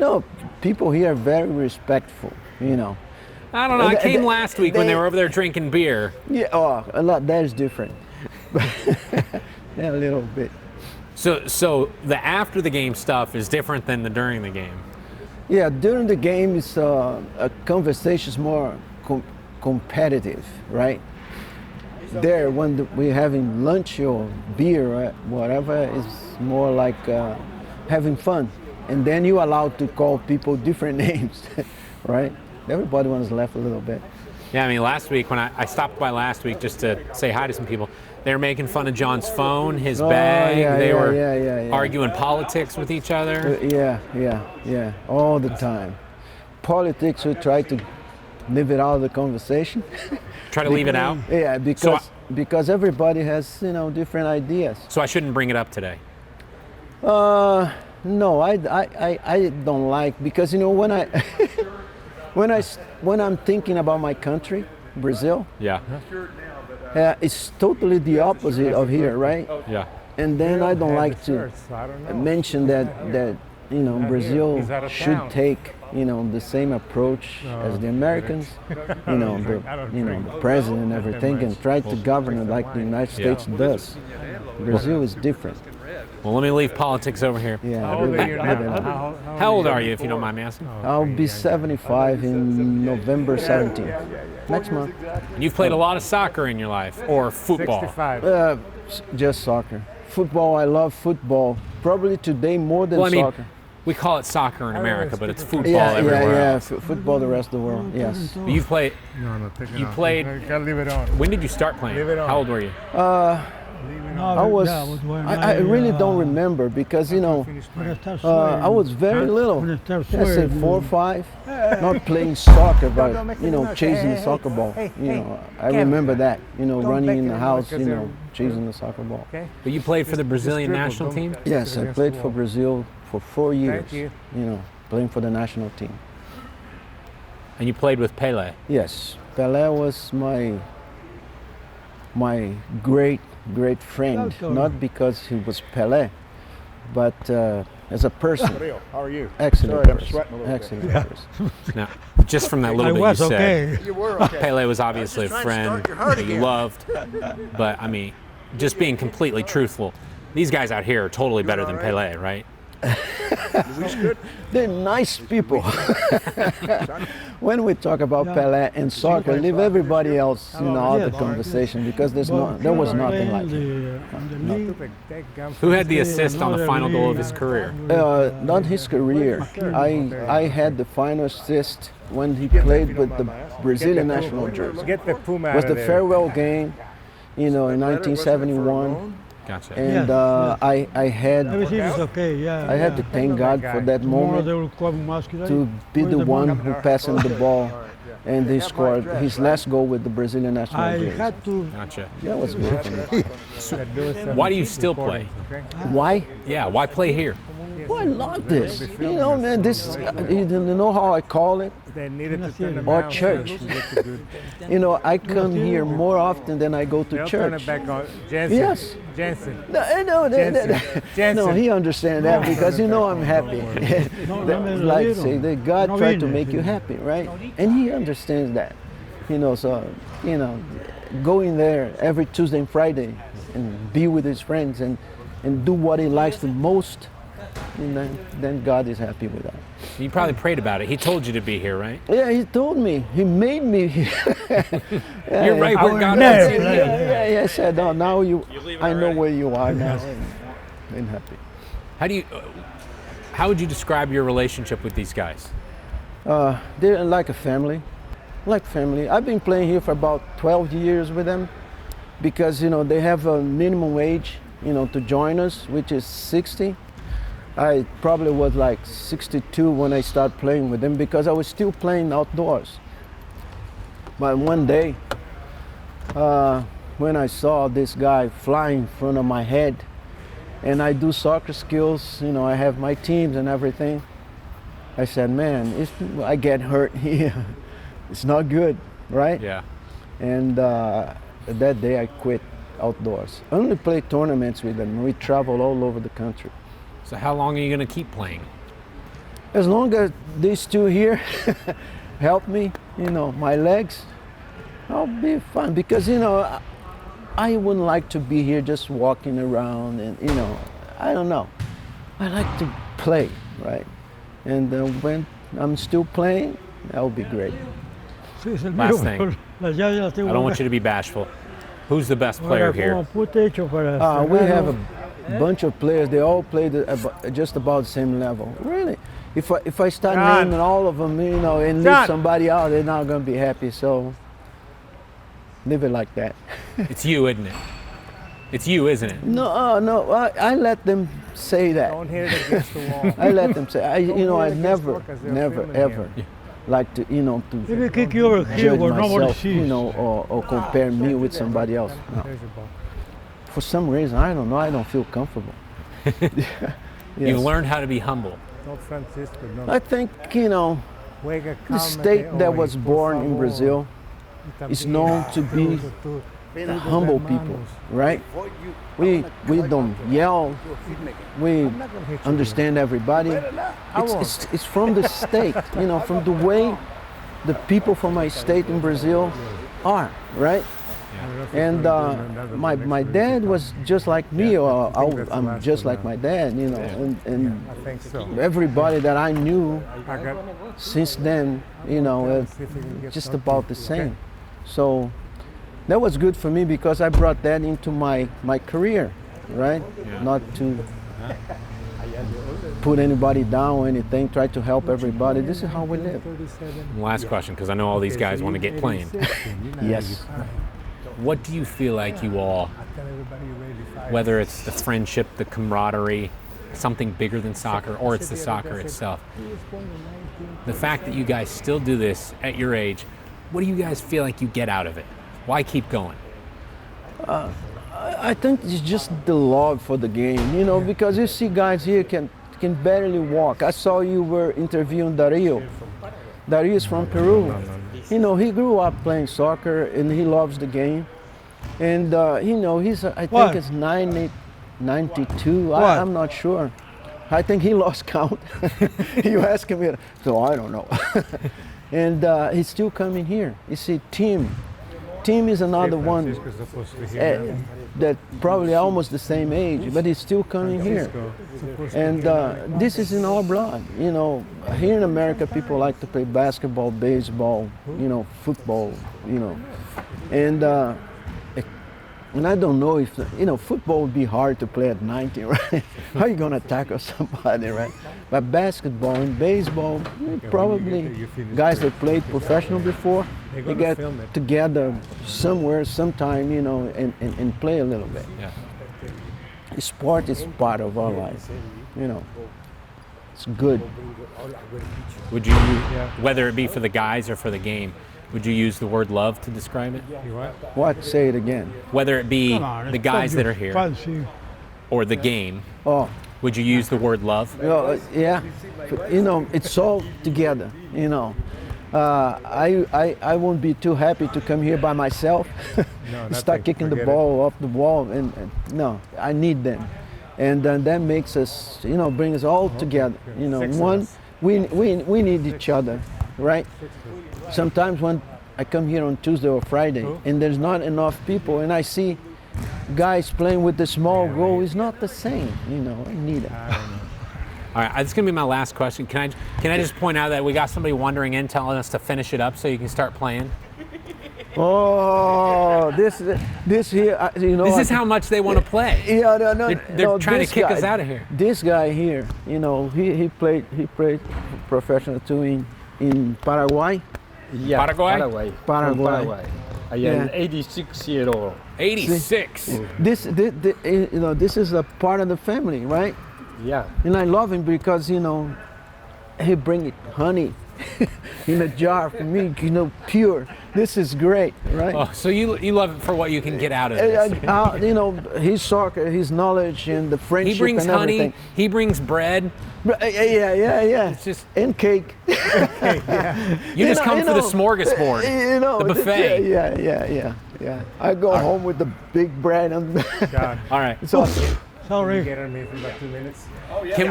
No, people here are very respectful, you know. I don't know. I came last week when they were over there drinking beer. Yeah, oh, a lot. That is different. Yeah, a little bit. So the after the game stuff is different than the during the game. Yeah, during the game, it's a conversation is more competitive, right? There, when we're having lunch or beer or whatever, it's more like having fun. And then you're allowed to call people different names, right? Everybody wants to laugh a little bit. Yeah, I mean, last week when I stopped by last week just to say hi to some people, they were making fun of John's phone, his bag. They were arguing politics with each other. Yeah, all the time. Politics, we try to leave it out of the conversation. Try to leave it out? Yeah, because everybody has, different ideas. So I shouldn't bring it up today? No, I don't like, because when I when I'm thinking about my country, Brazil, yeah, it's totally the opposite of here, right? Yeah. And then I don't like to mention that Brazil should take the same approach as the Americans, the president and everything, and try to govern it like the United States does. Brazil is different. Well, let me leave politics over here. Yeah. How old are you, if you don't mind me asking? I'll be 75 in November 17th, next month. And you've played a lot of soccer in your life, or football? 65. Just soccer. Football, I love football. Probably today more than soccer. We call it soccer in America, but it's football everywhere. Yeah, football the rest of the world, yes. But you played. You played. Gotta leave it on. When did you start playing? How old were you? I really don't remember, because I was very little. I said 4 or 5, not playing soccer, but chasing the soccer ball. I remember that. Running in the house, chasing the soccer ball. But you played for the Brazilian national team? Yes, I played for Brazil for 4 years. Playing for the national team. And you played with Pele? Yes, Pele was my great friend, not because he was Pele, but as a person. How are you? Excellent Sorry, person. I'm sweating a little Excellent person. Now, just from that little bit you said, You were okay. Pele was obviously a friend that you loved, but I mean, just being completely truthful, these guys out here are totally better than Pele, right? They're nice people. When we talk about Pele and soccer, leave everybody else out of the conversation, because there was nothing like it. Who had the assist on the final goal of his career? Not his career. I had the final assist when he played with the Brazilian national jersey. Get the Puma out was of the there. farewell game, in 1971. Gotcha. And I had to thank God for that moment, to be the one who passed him the ball, and he scored his last goal with the Brazilian national jersey. Gotcha. That was good for me. Why do you still play? Why? Yeah, why play here? Well, I love this. Man, this, you know how I call it? Or church. I come here more often than I go to church. Yes. Jensen. No, he understands that, because I'm happy. Like say that God tried to make you happy, right? And he understands that. Going there every Tuesday and Friday and be with his friends and do what he likes the most, and then God is happy with that. You probably prayed about it. He told you to be here, right? Yeah, he told me. He made me here. You're right where God wants you. Yeah, I said, now I know where you are now. I'm happy. How would you describe your relationship with these guys? They're like a family. I've been playing here for about 12 years with them, because, they have a minimum wage, to join us, which is 60. I probably was like 62 when I started playing with them, because I was still playing outdoors. But one day, when I saw this guy fly in front of my head, and I do soccer skills, I have my teams and everything, I said, man, if I get hurt here, it's not good, right? Yeah. And that day I quit outdoors. I only play tournaments with them. We travel all over the country. So how long are you going to keep playing? as long as these two here help me, my legs, I'll be fine. Because, I wouldn't like to be here just walking around and, I don't know. I like to play, right? And when I'm still playing, that'll be great. Last thing. I don't want you to be bashful. Who's the best player here? We have a bunch of players. They all play just about the same level. Really? If I start naming all of them, and leave somebody out, they're not going to be happy. So leave it like that. It's you, isn't it? It's you, isn't it? No, I let them say that. Don't hit it against the wall. I let them say. I never, ever like to, to Maybe kick you over here judge where nobody myself, sees. or compare me with somebody else. No. There's your ball. For some reason, I don't know. I don't feel comfortable. You Yes. learned how to be humble. No Francisco, no. I think Juega the calma, state that oye, was por born in favor. Brazil Y is también known to be tú, the humble people, right? We don't yell. We understand everybody. It's from the state, from the way the people from my state in Brazil are, right? And my dad was just like me, or I'm just like my dad, and I think so. everybody that I knew I got since then, see if we can get just something. about the same. So that was good for me because I brought that into my career, right? Yeah. Not to put anybody down or anything, try to help everybody. This is how we live. Last question, because I know all these guys want to get playing. Yes. What do you feel like you all, whether it's the friendship, the camaraderie, something bigger than soccer, or it's the soccer itself, the fact that you guys still do this at your age, what do you guys feel like you get out of it? Why keep going? I think it's just the love for the game, because you see guys here can barely walk. I saw you were interviewing Dario. Dario is from Peru. He grew up playing soccer and he loves the game. And he's I think it's 92. I'm not sure. I think he lost count. You ask him, so I don't know. And he's still coming here. You see, Tim is another one Francisco's supposed to be here. that probably almost the same age, but he's still coming here. And this is in our blood. Here in America, people like to play basketball, baseball, football, and I don't know if, football would be hard to play at 90, right? How are you going to tackle somebody, right? But basketball and baseball, probably guys that played professional before, they get together somewhere, sometime, and play a little bit. Yeah. Sport is part of our life, It's good. Would you, whether it be for the guys or for the game, would you use the word love to describe it? What? Say it again. Whether it be the guys that are here or the game, would you use the word love? Yeah, but, it's all together. I won't be too happy to come here by myself, start kicking the ball off the wall, and no, I need them, and then that makes us, bring us all together. We need each other, right? Sometimes when I come here on Tuesday or Friday and there's not enough people, and I see guys playing with the small goal, it's not the same. I need it. All right, this is gonna be my last question. Can I just point out that we got somebody wandering in telling us to finish it up so you can start playing? Oh, this here, This is how much they want to play. Yeah, no, They're trying to kick guy, us out of here. This guy here, he played professional too in Paraguay. Yeah, Paraguay? Paraguay. I am 86 years old. 86. This is a part of the family, right? Yeah. And I love him because, he bring honey in a jar for me, pure. This is great, right? Oh, so you love it for what you can get out of this. His soccer, his knowledge, and the friendship. He brings and honey. everything. He brings bread. Yeah. It's just and cake. you just come for the smorgasbord, the buffet. Yeah. I go home with the big bread and. God. All right. It's awesome. Sorry. Get on me for about 2 minutes. Can